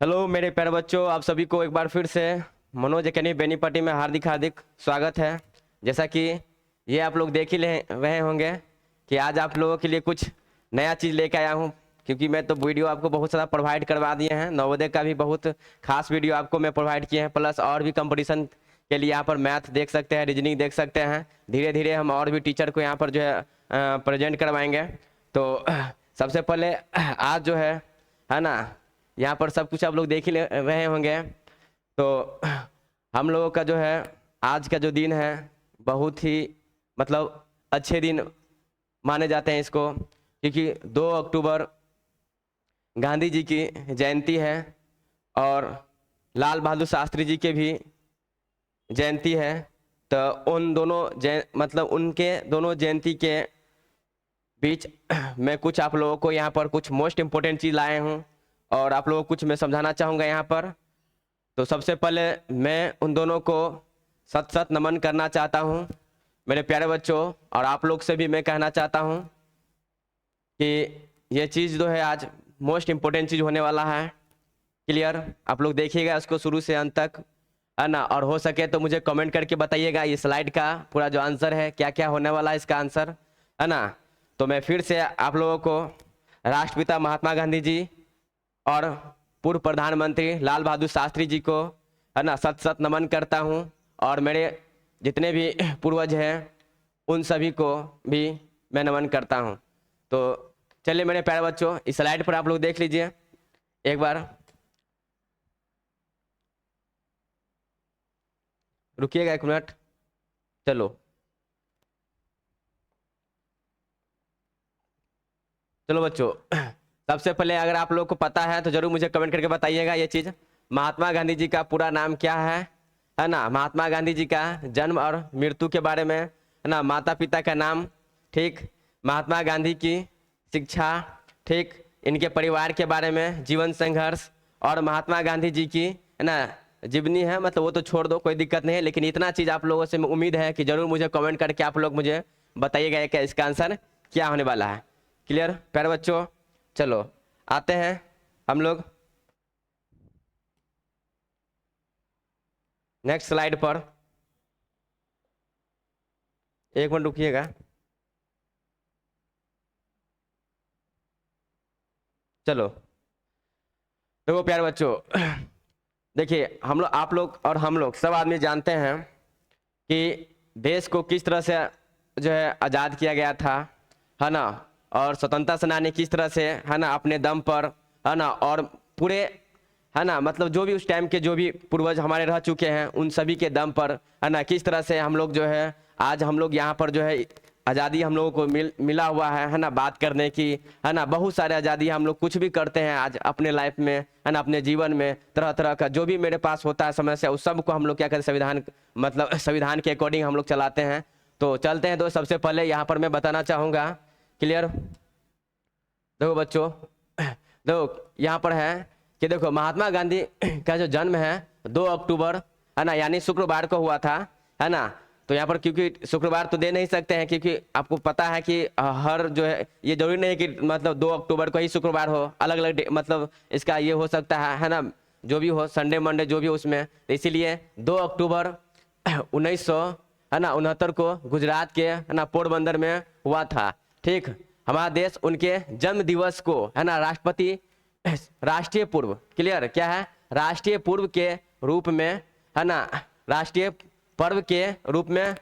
Hello मेरे प्यारे बच्चों, आप सभी को एक बार फिर से मनोज एकेडमी बेनीपट्टी में हार्दिक हार्दिक स्वागत है। जैसा कि ये आप लोग देख ही रहे होंगे कि आज आप लोगों के लिए कुछ नया चीज़ लेके आया हूँ, क्योंकि मैं तो वीडियो आपको बहुत सारा प्रोवाइड करवा दिए हैं। नवोदय का भी बहुत खास वीडियो आपको मैं प्रोवाइड किए हैं, प्लस और भी कंपटीशन के लिए यहाँ पर मैथ देख सकते हैं, रीजनिंग देख सकते हैं। धीरे धीरे हम और भी टीचर को यहाँ पर जो है प्रेजेंट करवाएंगे। तो सबसे पहले आज जो है ना, यहाँ पर सब कुछ आप लोग देख ही रहे होंगे। तो हम लोगों का जो है आज का जो दिन है बहुत ही मतलब अच्छे दिन माने जाते हैं इसको, क्योंकि 2 अक्टूबर गांधी जी की जयंती है और लाल बहादुर शास्त्री जी के भी जयंती है। तो उन दोनों मतलब उनके दोनों जयंती के बीच मैं कुछ आप लोगों को यहाँ पर कुछ मोस्ट इम्पोर्टेंट चीज़ लाए हूँ और आप लोगों को कुछ मैं समझाना चाहूँगा यहाँ पर। तो सबसे पहले मैं उन दोनों को सत सत नमन करना चाहता हूँ मेरे प्यारे बच्चों, और आप लोग से भी मैं कहना चाहता हूँ कि ये चीज़ जो है आज मोस्ट इम्पोर्टेंट चीज़ होने वाला है। क्लियर? आप लोग देखिएगा इसको शुरू से अंत तक, है ना। और हो सके तो मुझे कमेंट करके बताइएगा ये स्लाइड का पूरा जो आंसर है क्या क्या होने वाला है इसका आंसर, है ना। तो मैं फिर से आप लोगों को राष्ट्रपिता महात्मा गांधी जी और पूर्व प्रधानमंत्री लाल बहादुर शास्त्री जी को, है ना, सत सत नमन करता हूँ। और मेरे जितने भी पूर्वज हैं उन सभी को भी मैं नमन करता हूँ। तो चलिए मेरे प्यारे बच्चों, इस स्लाइड पर आप लोग देख लीजिए एक बार। रुकिएगा 1 मिनट। चलो चलो बच्चों, सबसे पहले अगर आप लोग को पता है तो जरूर मुझे कमेंट करके बताइएगा ये चीज़। महात्मा गांधी जी का पूरा नाम क्या है ना। महात्मा गांधी जी का जन्म और मृत्यु के बारे में, है ना, माता पिता का नाम, ठीक, महात्मा गांधी की शिक्षा, ठीक, इनके परिवार के बारे में, जीवन संघर्ष, और महात्मा गांधी जी की, है ना, जीवनी है, मतलब वो तो छोड़ दो, कोई दिक्कत नहीं है। लेकिन इतना चीज़ आप लोगों से उम्मीद है कि जरूर मुझे कमेंट करके आप लोग मुझे बताइएगा कि इसका आंसर क्या होने वाला है। क्लियर प्यारे बच्चों? चलो आते हैं हम लोग नेक्स्ट स्लाइड पर। 1 मिनट रुकिएगा। चलो देखो प्यारे बच्चों, देखिए हम लोग, आप लोग और हम लोग सब आदमी जानते हैं कि देश को किस तरह से जो है आज़ाद किया गया था, है ना। और स्वतंत्रता सेनानी किस तरह से, है ना, अपने दम पर, है ना, और पूरे, है ना, मतलब जो भी उस टाइम के जो भी पूर्वज हमारे रह चुके हैं उन सभी के दम पर, है ना, किस तरह से हम लोग जो है आज हम लोग यहाँ पर जो है आज़ादी हम लोगों को मिला हुआ है ना, बात करने की, है ना। बहुत सारे आज़ादी हम लोग कुछ भी करते हैं आज अपने लाइफ में, है ना, अपने जीवन में तरह तरह का जो भी मेरे पास होता है समस्या, उस सब को हम लोग क्या करते हैं, संविधान, मतलब संविधान के अकॉर्डिंग हम लोग चलाते हैं। तो चलते हैं। तो सबसे पहले यहाँ पर मैं बताना चाहूँगा, क्लियर, देखो बच्चों, देखो यहाँ पर है कि देखो महात्मा गांधी का जो जन्म है 2 अक्टूबर, है ना, यानी शुक्रवार को हुआ था, है ना। तो यहाँ पर क्योंकि शुक्रवार तो दे नहीं सकते हैं, क्योंकि आपको पता है कि हर जो है ये जरूरी नहीं कि मतलब 2 अक्टूबर को ही शुक्रवार हो, अलग अलग मतलब इसका ये हो सकता है ना, जो भी हो, संडे मंडे जो भी हो उसमें। तो इसीलिए 2 अक्टूबर 1900, है ना, 69 को गुजरात के, है ना, पोरबंदर में हुआ था, ठीक। हमारा देश उनके जन्म दिवस को, है ना, राष्ट्रपति राष्ट्रीय पूर्व, क्लियर, क्या है, राष्ट्रीय पूर्व के रूप में, है ना, राष्ट्रीय पर्व के रूप में,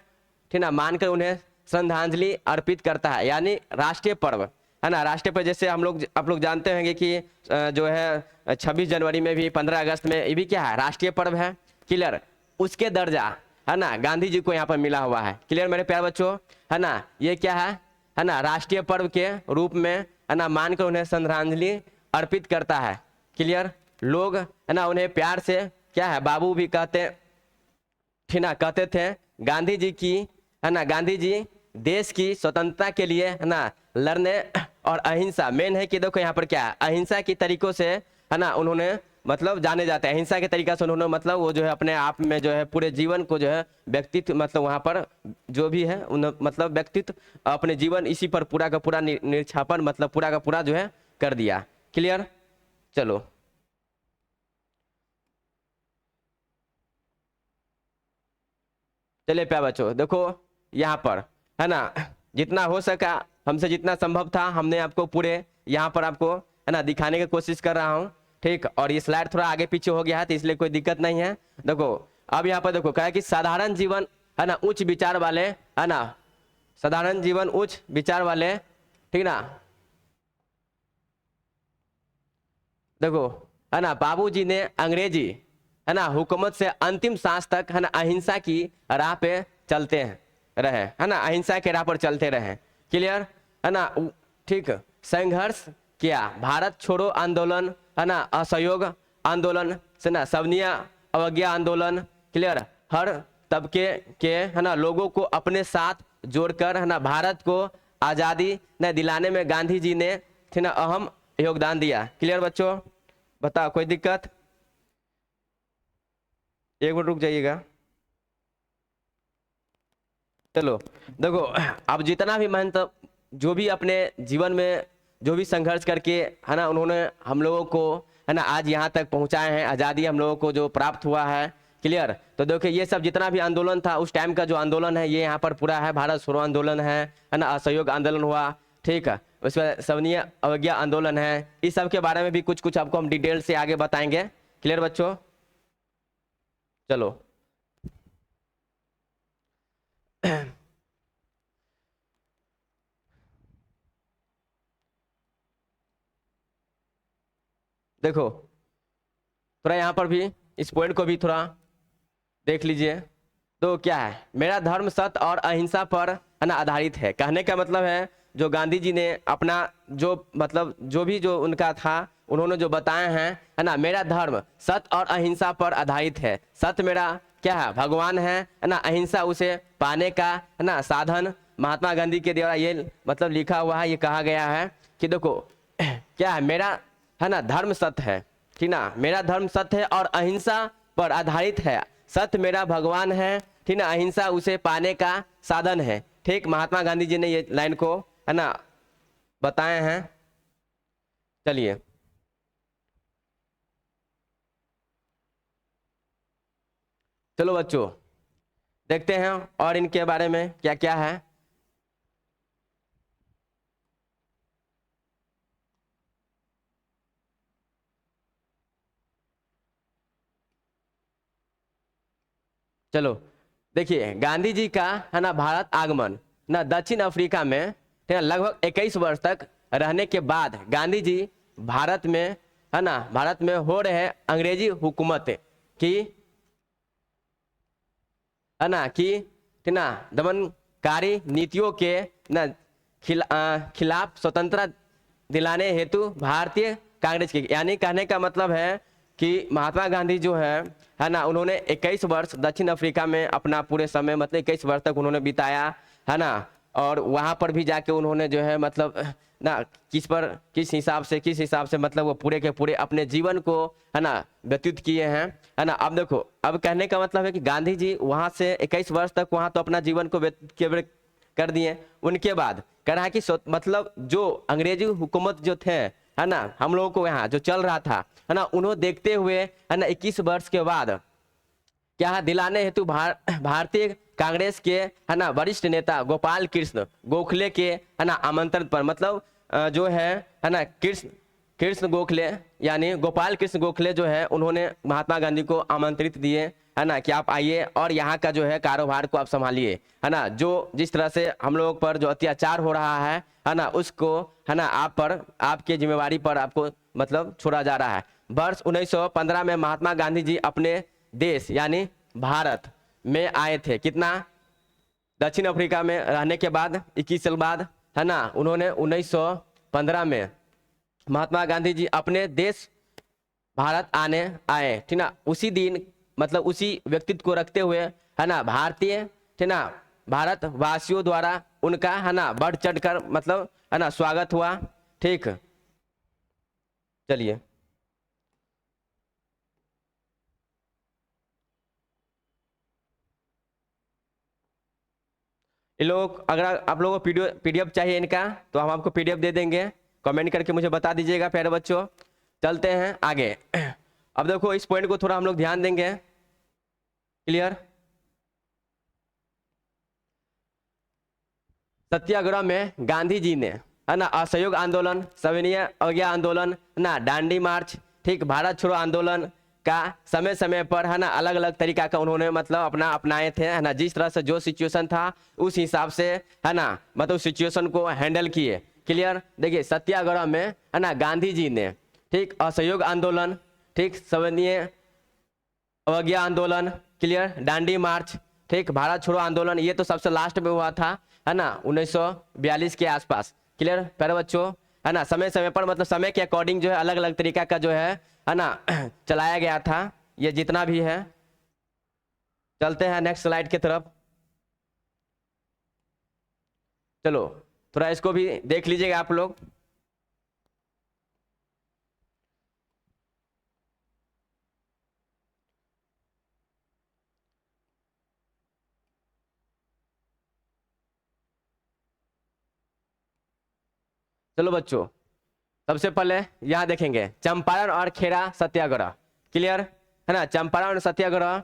ठीक ना, मानकर उन्हें श्रद्धांजलि अर्पित करता है, यानी राष्ट्रीय पर्व, है ना। राष्ट्रीय पर्व जैसे हम लोग, आप लोग जानते होंगे कि जो है 26 जनवरी में भी, 15 अगस्त में, ये भी क्या है, राष्ट्रीय पर्व है, क्लियर। उसके दर्जा, है ना, गांधी जी को यहाँ पर मिला हुआ है, क्लियर मेरे प्यारे बच्चों, है ना। ये क्या है ना, राष्ट्रीय पर्व के रूप में, है ना, मानकर उन्हें श्रद्धांजलि अर्पित करता है, क्लियर। लोग, है ना, उन्हें प्यार से क्या है, बाबू भी कहते, ठीक ना, कहते थे। गांधी जी की, है ना, गांधी जी देश की स्वतंत्रता के लिए, है ना, लड़ने और अहिंसा मेन है कि देखो यहाँ पर क्या है, अहिंसा की तरीकों से, है ना, उन्होंने मतलब जाने जाते हैं, अहिंसा के तरीका से उन्होंने, मतलब वो जो है अपने आप में जो है पूरे जीवन को जो है व्यक्तित्व, मतलब वहाँ पर जो भी है उन मतलब व्यक्तित्व अपने जीवन इसी पर पूरा का पूरा निर्छापन, मतलब पूरा का पूरा जो है कर दिया, क्लियर। चलो चलिए प्यारे बच्चों, देखो यहाँ पर है ना, जितना हो सका हमसे जितना संभव था हमने आपको पूरे यहाँ पर आपको है ना दिखाने की कोशिश कर रहा हूँ, ठीक। और ये स्लाइड थोड़ा आगे पीछे हो गया है तो इसलिए कोई दिक्कत नहीं है। देखो अब यहाँ पर देखो क्या है कि साधारण जीवन है ना उच्च विचार वाले, है ना, साधारण जीवन उच्च विचार वाले, ठीक ना। देखो है ना, बाबूजी ने अंग्रेजी है ना हुकूमत से अंतिम सांस तक है ना अहिंसा की राह पे चलते रहे, है ना, अहिंसा के राह पर चलते रहे। क्लियर है ना, ठीक। संघर्ष किया, भारत छोड़ो आंदोलन, है ना, असहयोग आंदोलन से ना सवनीय अवज्ञा आंदोलन। क्लियर, हर तबके के है ना लोगों को अपने साथ जोड़कर है ना भारत को आज़ादी न दिलाने में गांधी जी ने थे ना अहम योगदान दिया। क्लियर बच्चों, बताओ कोई दिक्कत? एक मिनट रुक जाइएगा। चलो देखो, अब जितना भी मेहनत जो भी अपने जीवन में जो भी संघर्ष करके है ना उन्होंने हम लोगों को है ना आज यहाँ तक पहुँचाए हैं, आज़ादी हम लोगों को जो प्राप्त हुआ है। क्लियर, तो देखिए ये सब जितना भी आंदोलन था उस टाइम का जो आंदोलन है ये यहाँ पर पूरा है। भारत छोड़ो आंदोलन है ना, असहयोग आंदोलन हुआ, ठीक है, उसमें सवनीय अवज्ञा आंदोलन है। इस सब के बारे में भी कुछ कुछ आपको हम डिटेल से आगे बताएंगे। क्लियर बच्चों, चलो देखो थोड़ा यहाँ पर भी इस पॉइंट को भी थोड़ा देख लीजिए। तो क्या है, मेरा धर्म सत्य और अहिंसा पर है ना आधारित है। कहने का मतलब है जो गांधी जी ने अपना जो मतलब जो भी जो उनका था उन्होंने जो बताए हैं है ना, मेरा धर्म सत्य और अहिंसा पर आधारित है। सत्य मेरा क्या है, भगवान है ना, अहिंसा उसे पाने का है ना साधन। महात्मा गांधी के द्वारा ये मतलब लिखा हुआ है, ये कहा गया है कि देखो क्या है, मेरा है ना धर्म सत्य है, ठीक ना, मेरा धर्म सत्य है और अहिंसा पर आधारित है। सत्य मेरा भगवान है, ठीक ना, अहिंसा उसे पाने का साधन है। ठीक, महात्मा गांधी जी ने ये लाइन को है ना बताए हैं। चलिए चलो बच्चों देखते हैं और इनके बारे में क्या क्या है। चलो देखिए, गांधी जी का है ना भारत आगमन ना दक्षिण अफ्रीका में लगभग 21 वर्ष तक रहने के बाद गांधी जी भारत में है ना भारत में हो रहे अंग्रेजी हुकूमत की है ना ठीक ना दमनकारी नीतियों के ना खिलाफ स्वतंत्रता दिलाने हेतु भारतीय कांग्रेस की, यानी कहने का मतलब है कि महात्मा गांधी जो है ना उन्होंने 21 वर्ष दक्षिण अफ्रीका में अपना पूरे समय मतलब 21 वर्ष तक उन्होंने बिताया है ना। और वहाँ पर भी जाके उन्होंने जो है मतलब ना किस हिसाब से मतलब वो पूरे के पूरे अपने जीवन को है ना व्यतीत किए हैं, है ना। अब देखो, अब कहने का मतलब है कि गांधी जी वहाँ से 21 वर्ष तक वहाँ तो अपना जीवन को व्यतीत कर दिए। उनके बाद कह रहा है कि मतलब जो अंग्रेजी हुकूमत जो थे है ना हम लोगों को यहाँ जो चल रहा था है ना, उन्होंने देखते हुए है ना 21 वर्ष के बाद क्या है दिलाने हेतु भारतीय कांग्रेस के है ना वरिष्ठ नेता गोपाल कृष्ण गोखले के है ना आमंत्रण पर, मतलब जो है ना कृष्ण गोखले यानी गोपाल कृष्ण गोखले जो है उन्होंने महात्मा गांधी को आमंत्रित दिए है ना कि आप आइए और यहाँ का जो है कारोबार को आप संभालिए, है ना। जो जिस तरह से हम लोगों पर जो अत्याचार हो रहा है ना उसको है ना आप पर आपके जिम्मेवारी पर आपको मतलब छोड़ा जा रहा है। वर्ष 1915 में महात्मा गांधी जी अपने देश यानी भारत में आए थे। कितना, दक्षिण अफ्रीका में रहने के बाद 21 साल बाद है ना उन्होंने 1915 में महात्मा गांधी जी अपने देश भारत आए, ठीक ना। उसी दिन मतलब उसी व्यक्तित्व को रखते हुए है ना भारतीय, ठीक ना, भारत वासियों द्वारा उनका है ना बढ़ चढ़ कर मतलब है ना स्वागत हुआ। ठीक, चलिए ये लोग अगर आप लोगों को पीडीएफ चाहिए इनका तो हम आपको पीडीएफ दे देंगे, कमेंट करके मुझे बता दीजिएगा प्यारे बच्चों। चलते हैं आगे। अब देखो इस पॉइंट को थोड़ा हम लोग ध्यान देंगे। क्लियर, सत्याग्रह में गांधी जी ने, है ना, असहयोग आंदोलन, सविनय अवज्ञा आंदोलन, है ना, दांडी मार्च, ठीक, भारत छोड़ो आंदोलन का समय समय पर, है ना, अलग अलग तरीका का उन्होंने मतलब अपना अपनाए थे, है ना, जिस तरह से जो सिचुएशन था उस हिसाब से, है ना, मतलब सिचुएशन को हैंडल किए। क्लियर। देखिए सत्याग्रह में, है ना, गांधी जी ने, ठीक, असहयोग आंदोलन, ठीक, सविनय अवज्ञा आंदोलन, क्लियर, दांडी मार्च, ठीक, भारत छोड़ो आंदोलन, ये तो सबसे लास्ट में हुआ था, है ना, 1942 के आसपास। क्लियर प्यारे बच्चों, है ना, समय समय पर मतलब समय के अकॉर्डिंग जो है अलग अलग तरीका का जो है ना, चलाया गया था ये जितना भी है। चलते हैं नेक्स्ट स्लाइड की तरफ। चलो थोड़ा इसको भी देख लीजिएगा आप लोग। चलो बच्चों, सबसे पहले यहाँ देखेंगे चंपारण और खेड़ा सत्याग्रह। क्लियर, है ना, चंपारण और सत्याग्रह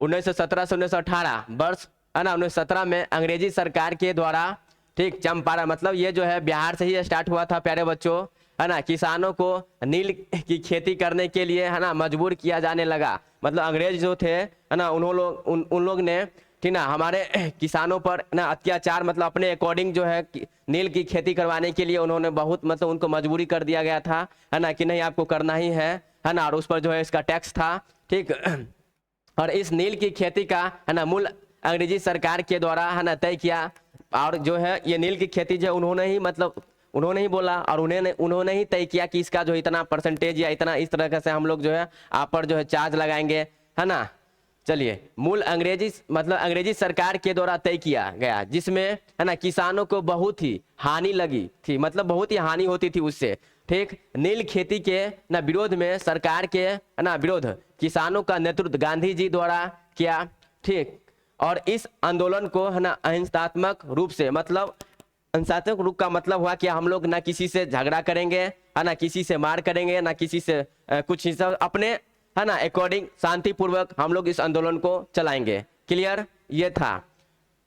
1917 से 1918 वर्ष, है ना, 1917 में अंग्रेजी सरकार के द्वारा, ठीक, चंपारण मतलब ये जो है बिहार से ही स्टार्ट हुआ था प्यारे बच्चों, है ना, किसानों को नील की खेती करने के लिए, है ना, मजबूर किया जाने लगा। मतलब अंग्रेज जो थे, है ना, उन लोग ने, ठीक ना, हमारे किसानों पर ना अत्याचार मतलब अपने अकॉर्डिंग जो है नील की खेती करवाने के लिए उन्होंने बहुत मतलब उनको मजबूरी कर दिया गया था, है ना, कि नहीं आपको करना ही है ना, और उस पर जो है इसका टैक्स था। ठीक। और इस नील की खेती का, है ना, मूल अंग्रेजी सरकार के द्वारा, है ना, तय किया। और जो है ये नील की खेती जो उन्होंने ही मतलब उन्होंने ही बोला और उन्होंने ही तय किया कि इसका जो इतना परसेंटेज या इतना इस तरह से हम लोग जो है आप पर जो है चार्ज लगाएंगे, है ना। चलिए, मूल अंग्रेजी मतलब अंग्रेजी सरकार के द्वारा तय किया गया, जिसमें, है ना, किसानों को बहुत ही हानि लगी थी, मतलब बहुत ही हानि होती थी उससे। ठीक। नील खेती के ना विरोध में सरकार के, है ना, विरोध किसानों का नेतृत्व गांधी जी द्वारा किया। ठीक। और इस आंदोलन को, है ना, अहिंसात्मक रूप से, मतलब अहिंसात्मक रूप का मतलब हुआ कि हम लोग ना किसी से झगड़ा करेंगे, है ना, किसी से मार करेंगे, ना किसी से कुछ हिस्सा अपने, है ना, अकॉर्डिंग शांतिपूर्वक हम लोग इस आंदोलन को चलाएंगे। क्लियर, ये था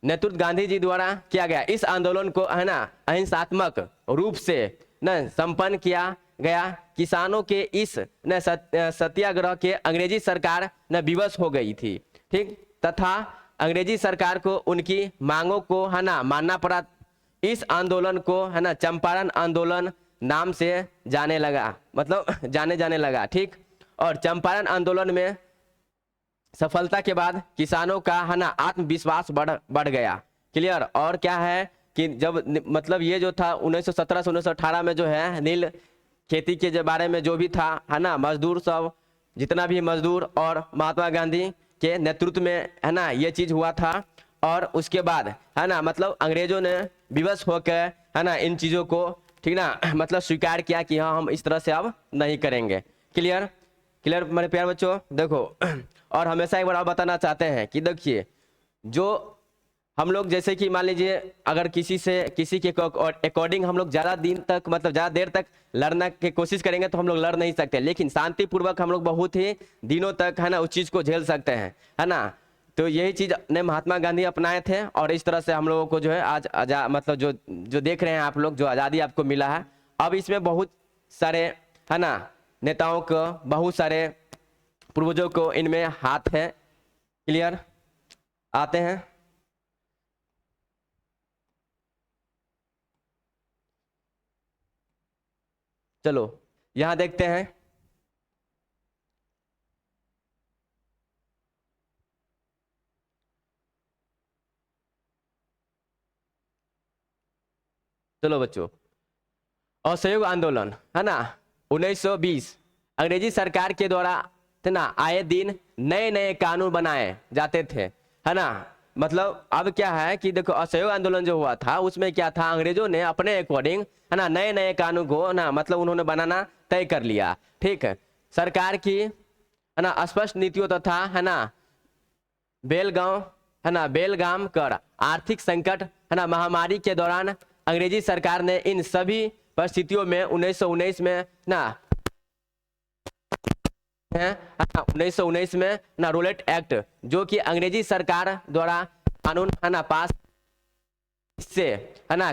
नेतृत्व गांधी जी द्वारा किया गया। इस आंदोलन को, है ना, अहिंसात्मक रूप से न संपन्न किया गया। किसानों के इस न सत्याग्रह के अंग्रेजी सरकार न विवश हो गई थी। ठीक। तथा अंग्रेजी सरकार को उनकी मांगों को, है ना, मानना पड़ा। इस आंदोलन को, है ना, चंपारण आंदोलन नाम से जाने लगा, मतलब जाने लगा। ठीक। और चंपारण आंदोलन में सफलता के बाद किसानों का, है ना, आत्मविश्वास बढ़ गया। क्लियर। और क्या है कि जब मतलब ये जो था 1917 से 1918 में जो है नील खेती के बारे में जो भी था, है ना, मजदूर सब जितना भी मजदूर और महात्मा गांधी के नेतृत्व में, है ना, ये चीज हुआ था। और उसके बाद, है ना, मतलब अंग्रेजों ने विवश होकर, है ना, इन चीजों को, ठीक ना, मतलब स्वीकार किया कि हाँ हम इस तरह से अब नहीं करेंगे। क्लियर। क्लियर मेरे प्यारे बच्चों, देखो और हमेशा एक बार और बताना चाहते हैं कि देखिए, जो हम लोग जैसे कि मान लीजिए अगर किसी के अकॉर्डिंग हम लोग ज़्यादा दिन तक मतलब ज़्यादा देर तक लड़ने की कोशिश करेंगे तो हम लोग लड़ नहीं सकते, लेकिन शांतिपूर्वक हम लोग बहुत ही दिनों तक, है ना, उस चीज़ को झेल सकते हैं, है ना। तो यही चीज़ ने महात्मा गांधी अपनाए थे और इस तरह से हम लोगों को जो है आज मतलब जो जो देख रहे हैं आप लोग, जो आज़ादी आपको मिला है। अब इसमें बहुत सारे, है ना, नेताओं को, बहुत सारे पूर्वजों को इनमें हाथ है। क्लियर। आते हैं, चलो यहां देखते हैं। चलो बच्चों, असहयोग आंदोलन, है ना, 1920 अंग्रेजी सरकार के द्वारा, थे ना, आए दिन नए नए कानून बनाए जाते थे, है ना। मतलब अब क्या है कि देखो असहयोग आंदोलन जो हुआ था उसमें क्या था, अंग्रेजों ने अपने अकॉर्डिंग, है ना, नए नए कानून को ना मतलब उन्होंने बनाना तय कर लिया। ठीक है। सरकार की, है ना, स्पष्ट नीतियों तथा, है ना, बेलगांव, है ना, बेलगाम कर आर्थिक संकट, है ना, महामारी के दौरान अंग्रेजी सरकार ने इन सभी परिस्थितियों में 1919 में ना है 1919 में ना रूलेट एक्ट, जो कि अंग्रेजी सरकार द्वारा कानून, है ना, पास किससे, है ना,